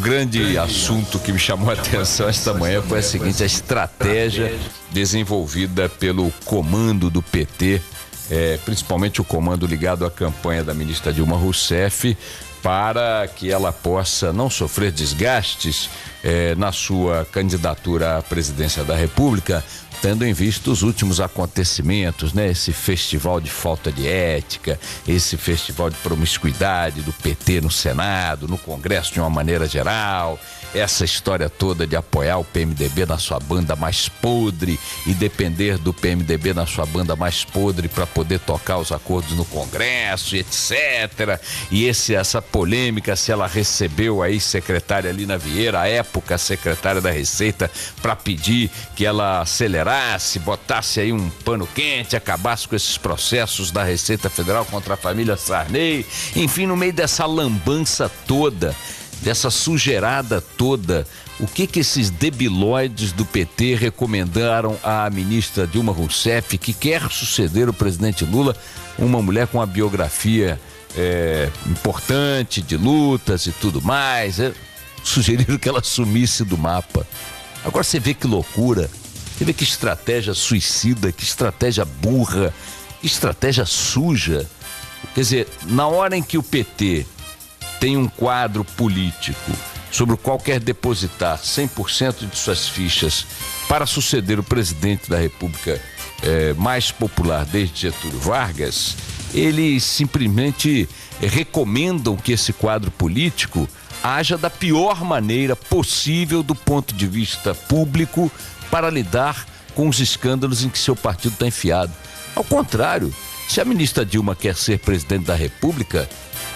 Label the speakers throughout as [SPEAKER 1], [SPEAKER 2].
[SPEAKER 1] grande assunto que me chamou a atenção esta manhã foi a seguinte: a estratégia desenvolvida pelo comando do PT, principalmente o comando ligado à campanha da ministra Dilma Rousseff, para que ela possa não sofrer desgastes na sua candidatura à presidência da República, tendo em vista os últimos acontecimentos, né? Esse festival de falta de ética, esse festival de promiscuidade do PT no Senado, no Congresso de uma maneira geral, essa história toda de apoiar o PMDB na sua banda mais podre e depender do PMDB na sua banda mais podre para poder tocar os acordos no Congresso, etc. E essa polêmica, se ela recebeu a ex-secretária Lina Vieira, à época secretária da Receita, para pedir que ela acelerasse, botasse aí um pano quente, acabasse com esses processos da Receita Federal contra a família Sarney. Enfim, no meio dessa lambança toda, dessa sujeirada toda, o que esses debilóides do PT recomendaram à ministra Dilma Rousseff, que quer suceder o presidente Lula, uma mulher com uma biografia importante, de lutas e tudo mais? Sugeriram que ela sumisse do mapa. Agora você vê que loucura, você vê que estratégia suicida, que estratégia burra, que estratégia suja. Quer dizer, na hora em que o PT tem um quadro político sobre o qual quer depositar 100% de suas fichas para suceder o presidente da República mais popular desde Getúlio Vargas, eles simplesmente recomendam que esse quadro político haja da pior maneira possível do ponto de vista público para lidar com os escândalos em que seu partido está enfiado. Ao contrário, se a ministra Dilma quer ser presidente da República,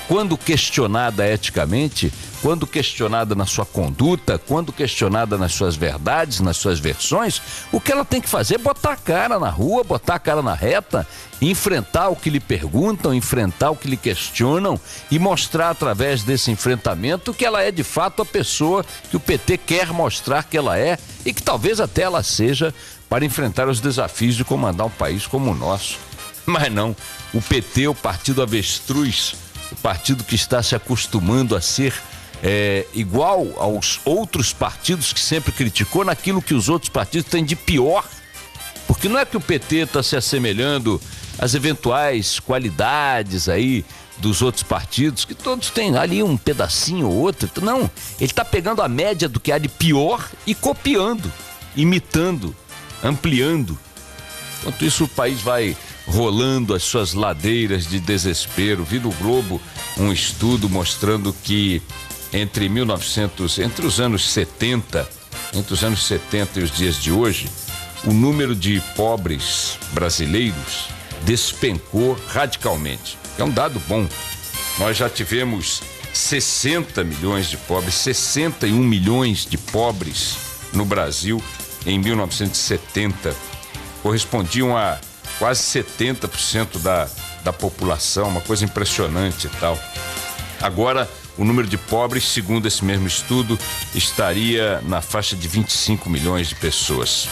[SPEAKER 1] quando questionada eticamente, quando questionada na sua conduta, quando questionada nas suas verdades, nas suas versões, o que ela tem que fazer é botar a cara na rua, botar a cara na reta, enfrentar o que lhe perguntam, enfrentar o que lhe questionam e mostrar através desse enfrentamento que ela é de fato a pessoa que o PT quer mostrar que ela é e que talvez até ela seja para enfrentar os desafios de comandar um país como o nosso. Mas não, o PT, o partido avestruz, o partido que está se acostumando a ser igual aos outros partidos que sempre criticou naquilo que os outros partidos têm de pior. Porque não é que o PT está se assemelhando às eventuais qualidades aí dos outros partidos, que todos têm ali um pedacinho ou outro. Não, ele está pegando a média do que há de pior e copiando, imitando, ampliando. Enquanto isso, o país vai rolando as suas ladeiras de desespero. Vi no Globo um estudo mostrando que entre os anos 70 e os dias de hoje, o número de pobres brasileiros despencou radicalmente. É um dado bom. Nós já tivemos 60 milhões de pobres, 61 milhões de pobres no Brasil em 1970. Correspondiam a quase 70% da população, uma coisa impressionante e tal. Agora, o número de pobres, segundo esse mesmo estudo, estaria na faixa de 25 milhões de pessoas.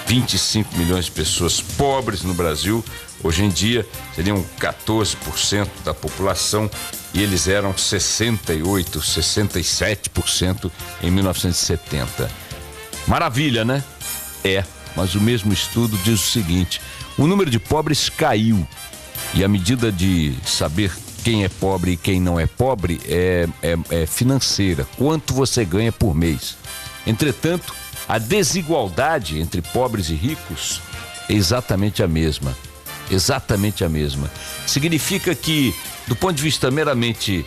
[SPEAKER 1] 25 milhões de pessoas pobres no Brasil. Hoje em dia, seriam 14% da população e eles eram 68%, 67% em 1970. Maravilha, né? Mas o mesmo estudo diz o seguinte: o número de pobres caiu e a medida de saber quem é pobre e quem não é pobre é financeira. Quanto você ganha por mês? Entretanto, a desigualdade entre pobres e ricos é exatamente a mesma. Exatamente a mesma. Significa que, do ponto de vista meramente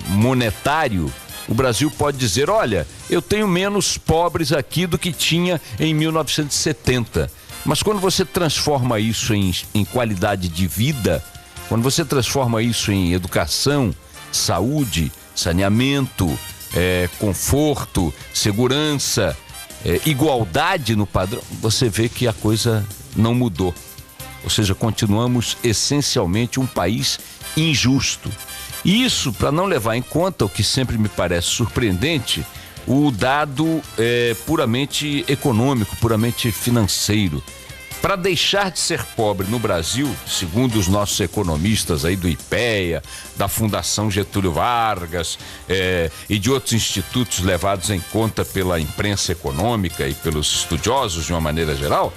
[SPEAKER 1] monetário, o Brasil pode dizer: olha, eu tenho menos pobres aqui do que tinha em 1970. Mas quando você transforma isso em qualidade de vida, quando você transforma isso em educação, saúde, saneamento, conforto, segurança, igualdade no padrão, você vê que a coisa não mudou. Ou seja, continuamos essencialmente um país injusto. E isso para não levar em conta o que sempre me parece surpreendente, o dado puramente econômico, puramente financeiro. Para deixar de ser pobre no Brasil, segundo os nossos economistas aí do IPEA, da Fundação Getúlio Vargas e de outros institutos levados em conta pela imprensa econômica e pelos estudiosos de uma maneira geral,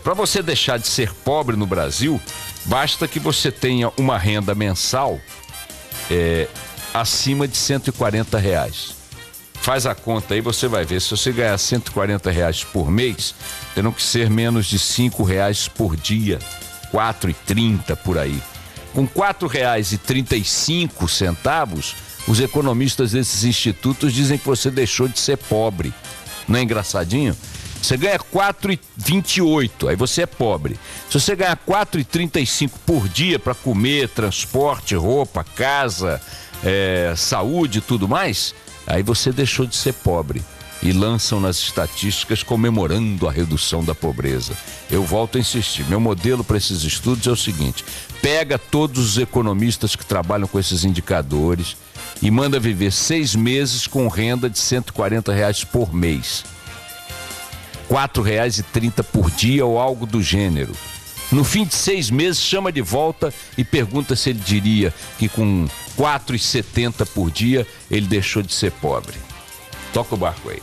[SPEAKER 1] para você deixar de ser pobre no Brasil, basta que você tenha uma renda mensal acima de R$140. Faz a conta aí, você vai ver, se você ganhar R$140 por mês, terão que ser menos de R$5 por dia, R$4,30 por aí. Com R$4,35, os economistas desses institutos dizem que você deixou de ser pobre. Não é engraçadinho? Você ganha R$4,28, aí você é pobre. Se você ganhar R$4,35 por dia para comer, transporte, roupa, casa, saúde e tudo mais, aí você deixou de ser pobre. E lançam nas estatísticas comemorando a redução da pobreza. Eu volto a insistir, meu modelo para esses estudos é o seguinte: pega todos os economistas que trabalham com esses indicadores e manda viver 6 meses com renda de R$140 por mês. R$4,30 por dia ou algo do gênero. No fim de 6 meses, chama de volta e pergunta se ele diria que com R$4,70 por dia ele deixou de ser pobre. Toca o barco aí.